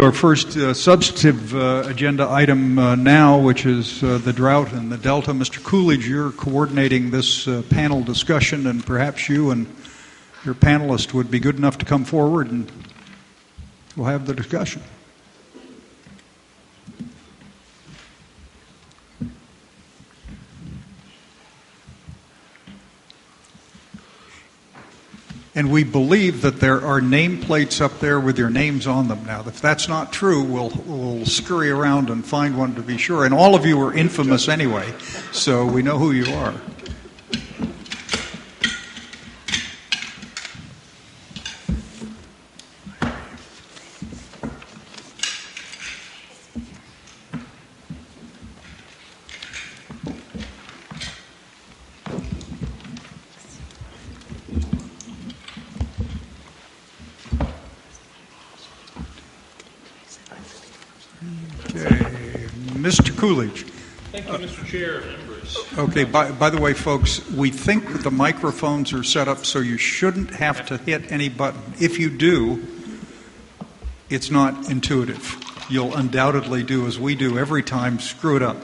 Our first substantive agenda item now, which is the drought in the Delta. Mr. Coolidge, you're coordinating this panel discussion, and perhaps you and your panelist would be good enough to come forward and we'll have the discussion. And we believe that there are nameplates up there with your names on them. Now, if that's not true, we'll scurry around and find one to be sure. And all of you are infamous anyway, so we know who you are. Mr. Coolidge. Thank you, Mr. Chair, members. Okay, by the way, folks, we think that the microphones are set up so you shouldn't have to hit any button. If you do, it's not intuitive. You'll undoubtedly do as we do every time, screw it up.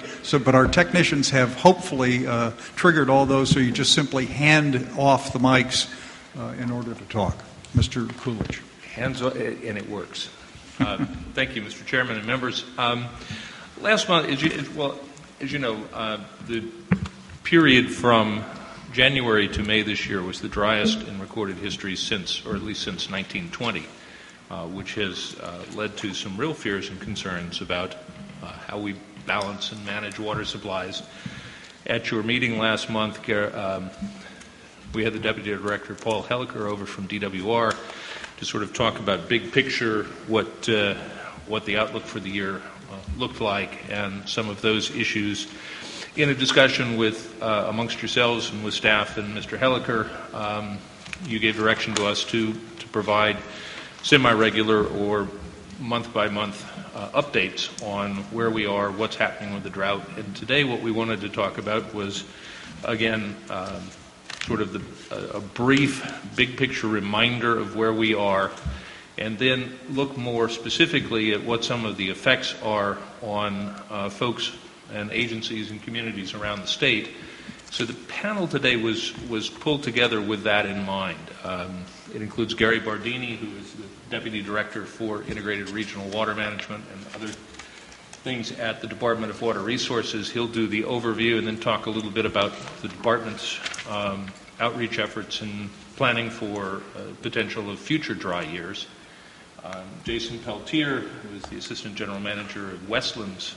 But our technicians have hopefully triggered all those, so you just simply hand off the mics in order to talk. Mr. Coolidge. Hands off, and it works. Thank you, Mr. Chairman and members. Last month, as you know, the period from January to May this year was the driest in recorded history since, or at least since 1920, which has led to some real fears and concerns about how we balance and manage water supplies. At your meeting last month, we had the Deputy Director, Paul Helliker, over from DWR to sort of talk about big picture, what the outlook for the year looked like, and some of those issues. In a discussion with amongst yourselves and with staff and Mr. Helliker, you gave direction to us to provide semi-regular or month-by-month updates on where we are, what's happening with the drought. And today what we wanted to talk about was, again, sort of a brief, big-picture reminder of where we are, and then look more specifically at what some of the effects are on folks and agencies and communities around the state. So the panel today was pulled together with that in mind. It includes Gary Bardini, who is the Deputy Director for Integrated Regional Water Management and other things at the Department of Water Resources. He'll do the overview and then talk a little bit about the department's outreach efforts and planning for potential of future dry years. Jason Peltier, who is the Assistant General Manager of Westlands,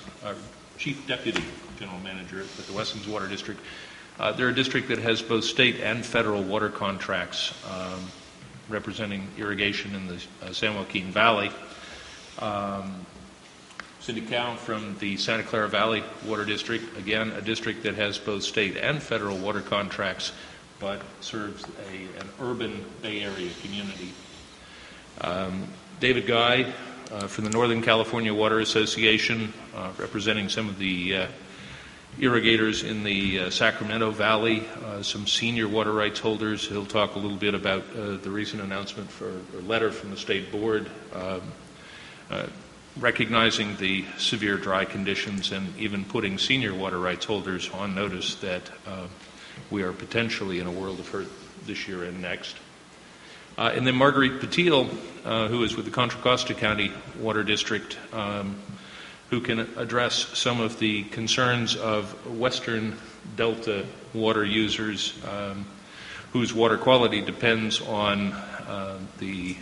Chief Deputy General Manager at the Westlands Water District. They're a district that has both state and federal water contracts representing irrigation in the San Joaquin Valley. Cindy Cow from the Santa Clara Valley Water District, again, a district that has both state and federal water contracts, but serves an urban Bay Area community. David Guy from the Northern California Water Association, representing some of the irrigators in the Sacramento Valley, some senior water rights holders. He'll talk a little bit about the recent announcement or letter from the state board recognizing the severe dry conditions and even putting senior water rights holders on notice that we are potentially in a world of hurt this year and next. And then Marguerite Patil, who is with the Contra Costa County Water District, who can address some of the concerns of Western Delta water users whose water quality depends on the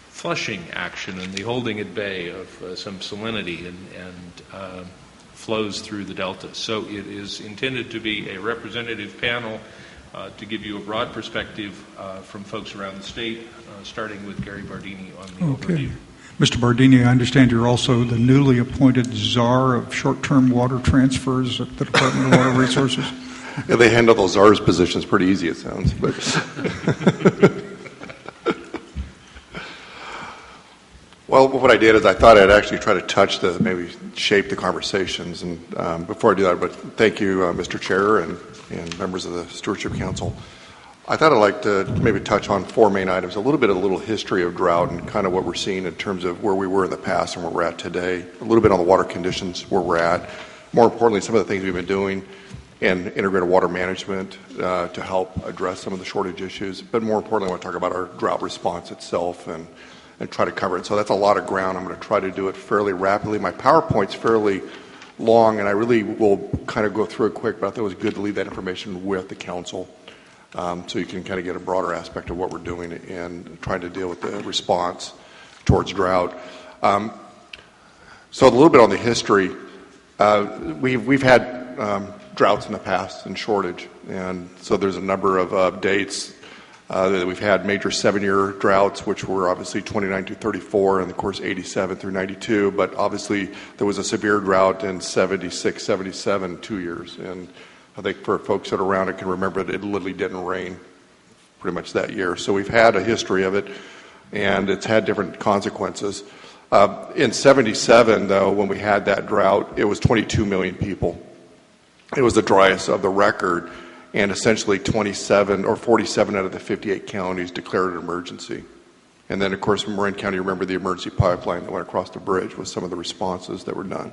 flushing action and the holding at bay of some salinity and flows through the Delta. So it is intended to be a representative panel to give you a broad perspective from folks around the state, starting with Gary Bardini on the overview. Mr. Bardini, I understand you're also the newly appointed czar of short-term water transfers at the Department of Water Resources. Yeah, they handle those czars positions pretty easy, it sounds. But well, what I did is I thought I'd actually try to maybe shape the conversations. And before I do that, but thank you, Mr. Chair, and members of the Stewardship Council. I thought I'd like to maybe touch on four main items, a little history of drought and kind of what we're seeing in terms of where we were in the past and where we're at today, a little bit on the water conditions where we're at, more importantly, some of the things we've been doing in integrated water management to help address some of the shortage issues, but more importantly, I want to talk about our drought response itself and try to cover it. So that's a lot of ground. I'm going to try to do it fairly rapidly. My PowerPoint's fairly long, and I really will kind of go through it quick, but I thought it was good to leave that information with the council. So you can kind of get a broader aspect of what we're doing and trying to deal with the response towards drought. So a little bit on the history. We've had droughts in the past and shortage, and so there's a number of dates that we've had major 7-year droughts, which were obviously 29 through 34, and of course 87 through 92. But obviously there was a severe drought in 76, 77, 2 years, and I think for folks that are around it can remember that it literally didn't rain pretty much that year. So we've had a history of it, and it's had different consequences. In 77, though, when we had that drought, it was 22 million people. It was the driest of the record, and essentially 47 or 47 out of the 58 counties declared an emergency. And then, of course, in Marin County, remember the emergency pipeline that went across the bridge with some of the responses that were done.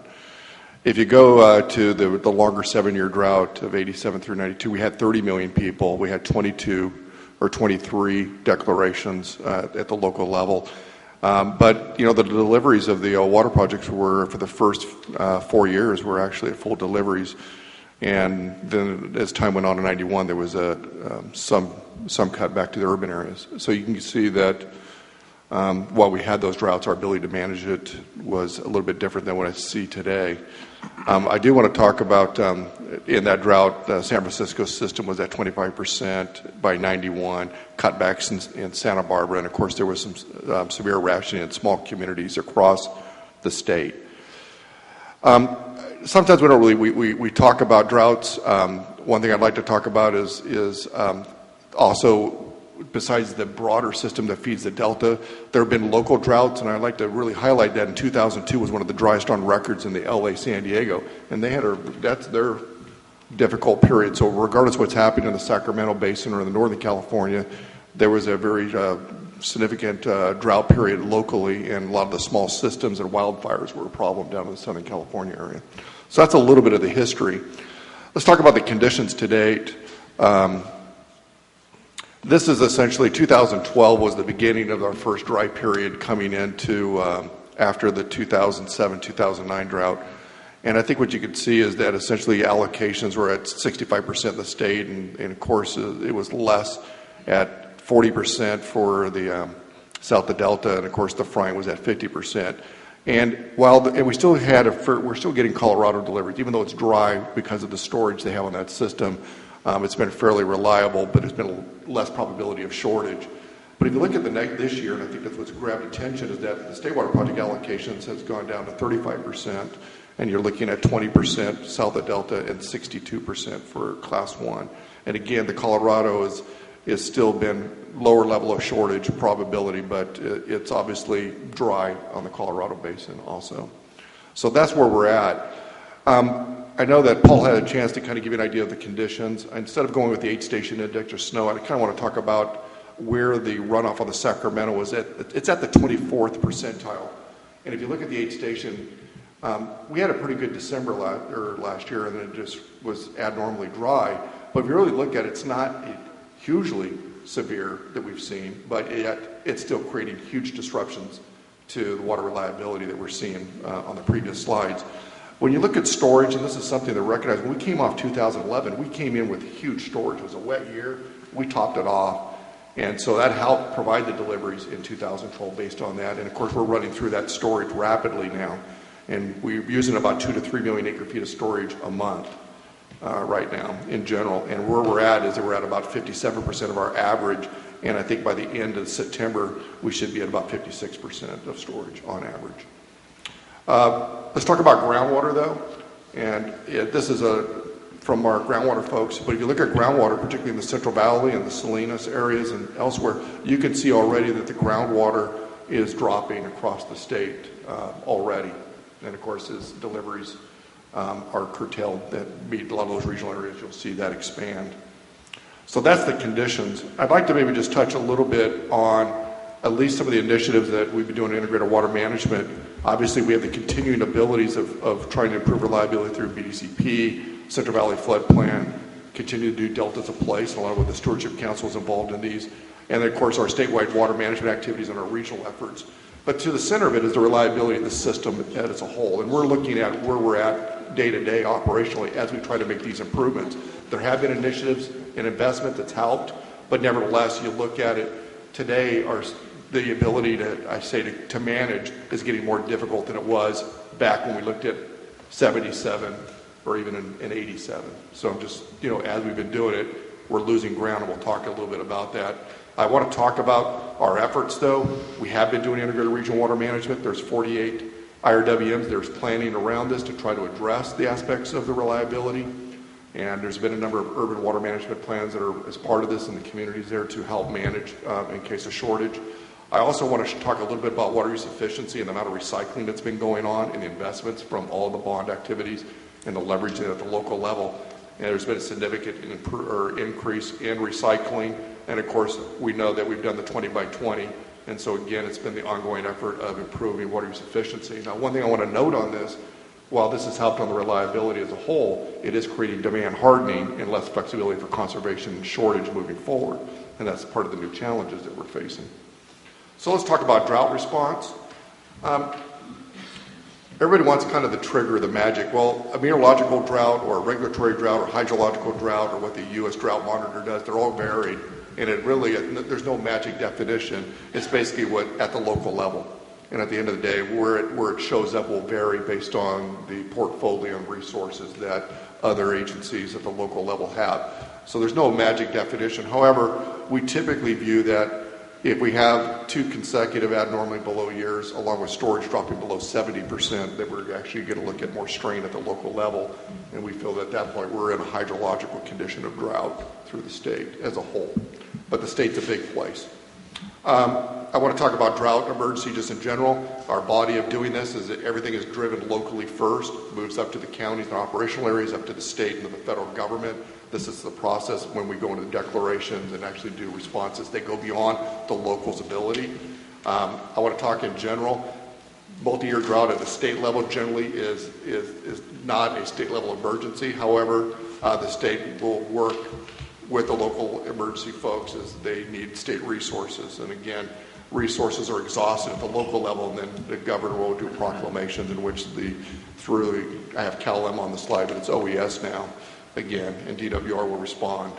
If you go to the longer 7-year drought of 87 through 92, we had 30 million people. We had 22 or 23 declarations at the local level. But, you know, the deliveries of the water projects were, for the first 4 years, were actually at full deliveries. And then as time went on in 91, there was some cutback to the urban areas. So you can see that while we had those droughts, our ability to manage it was a little bit different than what I see today. I do want to talk about, in that drought, San Francisco's system was at 25% by 91, cutbacks in Santa Barbara, and of course there was some severe rationing in small communities across the state. Sometimes we don't really, we talk about droughts. One thing I'd like to talk about is also, besides the broader system that feeds the Delta, there have been local droughts, and I'd like to really highlight that in 2002 was one of the driest on records in the LA, San Diego, and they had that's their difficult period. So regardless of what's happening in the Sacramento Basin or in the Northern California, there was a very significant drought period locally, and a lot of the small systems and wildfires were a problem down in the Southern California area. So that's a little bit of the history. Let's talk about the conditions to date. This is essentially 2012 was the beginning of our first dry period coming into after the 2007-2009 drought. And I think what you could see is that essentially allocations were at 65% of the state, and of course it was less at 40% for the south of Delta, and of course the frying was at 50%. And we still we're still getting Colorado deliveries, even though it's dry because of the storage they have on that system. It's been fairly reliable, but it's been less probability of shortage. But if you look at this year, and I think that's what's grabbed attention, is that the state water project allocations has gone down to 35%, and you're looking at 20% south of Delta and 62% for Class 1. And again, the Colorado is still been lower level of shortage probability, but it's obviously dry on the Colorado Basin also. So that's where we're at. I know that Paul had a chance to kind of give you an idea of the conditions. Instead of going with the 8-station index or snow, I kind of want to talk about where the runoff on the Sacramento was at. It's at the 24th percentile. And if you look at the 8-station, we had a pretty good December last year, and it just was abnormally dry. But if you really look at it, it's not hugely severe that we've seen, but yet it's still creating huge disruptions to the water reliability that we're seeing on the previous slides. When you look at storage, and this is something to recognize, when we came off 2011, we came in with huge storage. It was a wet year. We topped it off. And so that helped provide the deliveries in 2012 based on that. And of course, we're running through that storage rapidly now. And we're using about 2 to 3 million acre feet of storage a month right now in general. And where we're at is that we're at about 57% of our average. And I think by the end of September, we should be at about 56% of storage on average. Let's talk about groundwater, though. And this is from our groundwater folks. But if you look at groundwater, particularly in the Central Valley and the Salinas areas and elsewhere, you can see already that the groundwater is dropping across the state already. And of course, as deliveries are curtailed that meet a lot of those regional areas, you'll see that expand. So that's the conditions. I'd like to maybe just touch a little bit on at least some of the initiatives that we've been doing in integrated water management. Obviously, we have the continuing abilities of trying to improve reliability through BDCP, Central Valley Flood Plan, continue to do deltas of place, and a lot of what the Stewardship Council is involved in these. And then, of course, our statewide water management activities and our regional efforts. But to the center of it is the reliability of the system as a whole. And we're looking at where we're at day to day operationally as we try to make these improvements. There have been initiatives and investment that's helped, but nevertheless, you look at it today, the ability to manage is getting more difficult than it was back when we looked at 77 or even in 87. So I'm just, as we've been doing it, we're losing ground, and we'll talk a little bit about that. I want to talk about our efforts, though. We have been doing integrated regional water management. There's 48 IRWMs. There's planning around this to try to address the aspects of the reliability. And there's been a number of urban water management plans that are as part of this in the communities there to help manage in case of shortage. I also want to talk a little bit about water use efficiency and the amount of recycling that's been going on and the investments from all the bond activities and the leveraging at the local level. And there's been a significant increase in recycling. And of course, we know that we've done the 20 by 20. And so again, it's been the ongoing effort of improving water use efficiency. Now, one thing I want to note on this, while this has helped on the reliability as a whole, it is creating demand hardening and less flexibility for conservation and shortage moving forward. And that's part of the new challenges that we're facing. So let's talk about drought response. Everybody wants kind of the trigger, the magic. Well, a meteorological drought or a regulatory drought or hydrological drought or what the U.S. Drought Monitor does, they're all varied. And it really, there's no magic definition. It's basically what at the local level. And at the end of the day, where it shows up will vary based on the portfolio and resources that other agencies at the local level have. So there's no magic definition. However, we typically view that if we have 2 consecutive abnormally below years, along with storage dropping below 70%, that we're actually going to look at more strain at the local level. And we feel that at that point we're in a hydrological condition of drought through the state as a whole. But the state's a big place. I want to talk about drought emergency just in general. Our body of doing this is that everything is driven locally first, moves up to the counties and operational areas, up to the state and to the federal government. This is the process when we go into the declarations and actually do responses. They go beyond the local's ability. I want to talk in general. Multi-year drought at the state level generally is not a state level emergency. However, the state will work with the local emergency folks as they need state resources. And again, resources are exhausted at the local level, and then the governor will do proclamations in which I have CalM on the slide, but it's OES now, again, and DWR will respond.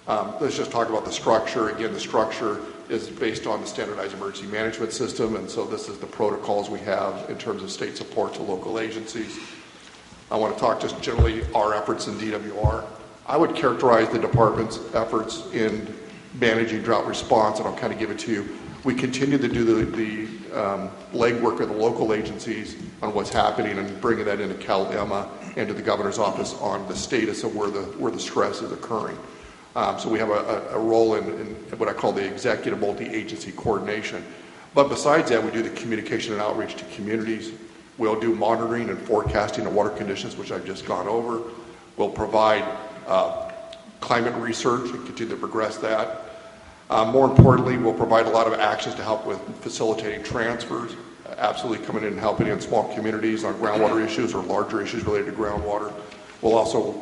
Let's just talk about the structure. Again, the structure is based on the standardized emergency management system, and so this is the protocols we have in terms of state support to local agencies. I want to talk just generally our efforts in DWR. I would characterize the department's efforts in managing drought response, and I'll kind of give it to you. We continue to do the legwork of the local agencies on what's happening and bringing that into CalEMA and to the governor's office on the status of where the stress is occurring. So we have a role in what I call the executive multi-agency coordination. But besides that, we do the communication and outreach to communities. We'll do monitoring and forecasting of water conditions, which I've just gone over. We'll provide climate research and continue to progress that. More importantly, we'll provide a lot of actions to help with facilitating transfers, absolutely coming in and helping in small communities on groundwater issues or larger issues related to groundwater. We'll also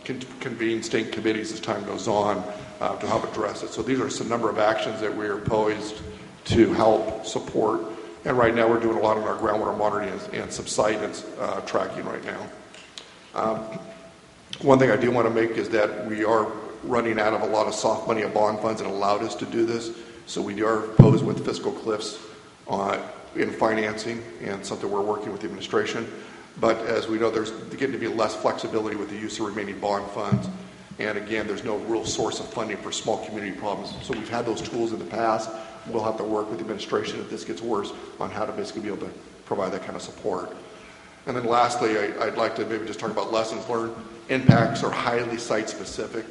convene state committees as time goes on to help address it. So these are some number of actions that we are poised to help support. And right now we're doing a lot on our groundwater monitoring and subsidence tracking right now. One thing I do want to make is that we are running out of a lot of soft money and bond funds that allowed us to do this. So we are posed with fiscal cliffs in financing, and something we're working with the administration. But as we know, there's getting to be less flexibility with the use of remaining bond funds. And again, there's no real source of funding for small community problems. So we've had those tools in the past. We'll have to work with the administration if this gets worse on how to basically be able to provide that kind of support. And then lastly, I'd like to maybe just talk about lessons learned. Impacts are highly site-specific.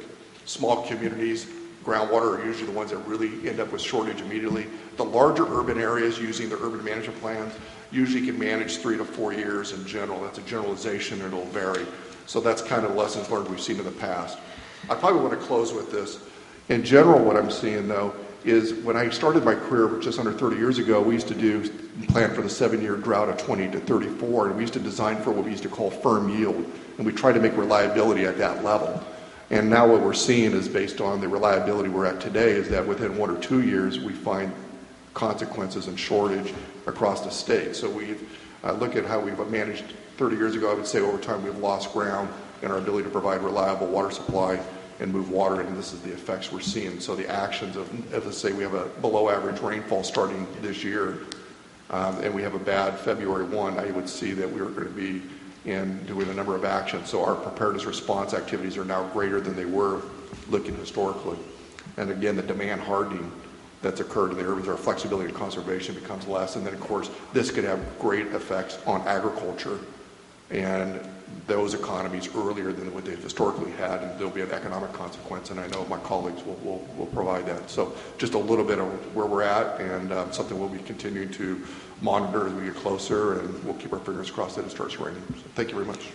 Small communities, groundwater are usually the ones that really end up with shortage immediately. The larger urban areas using the urban management plans usually can manage 3 to 4 years in general. That's a generalization, and it'll vary. So that's kind of lessons learned we've seen in the past. I probably want to close with this. In general, what I'm seeing, though, is when I started my career just under 30 years ago, we used to plan for the 7-year drought of 20 to 34, and we used to design for what we used to call firm yield, and we tried to make reliability at that level. And now what we're seeing is based on the reliability we're at today is that within 1 or 2 years, we find consequences and shortage across the state. So we've look at how we've managed 30 years ago. I would say over time we've lost ground in our ability to provide reliable water supply and move water, and this is the effects we're seeing. So the actions of, let's say we have a below average rainfall starting this year, and we have a bad February 1, I would see that we're going to be doing a number of actions. So our preparedness response activities are now greater than they were looking historically. And again, the demand hardening that's occurred in the areas, our flexibility and conservation becomes less. And then, of course, this could have great effects on agriculture and those economies earlier than what they've historically had, and there'll be an economic consequence, and I know my colleagues will provide that. So just a little bit of where we're at, and something we'll be continuing to monitor as we get closer, and we'll keep our fingers crossed that it starts raining. So thank you very much.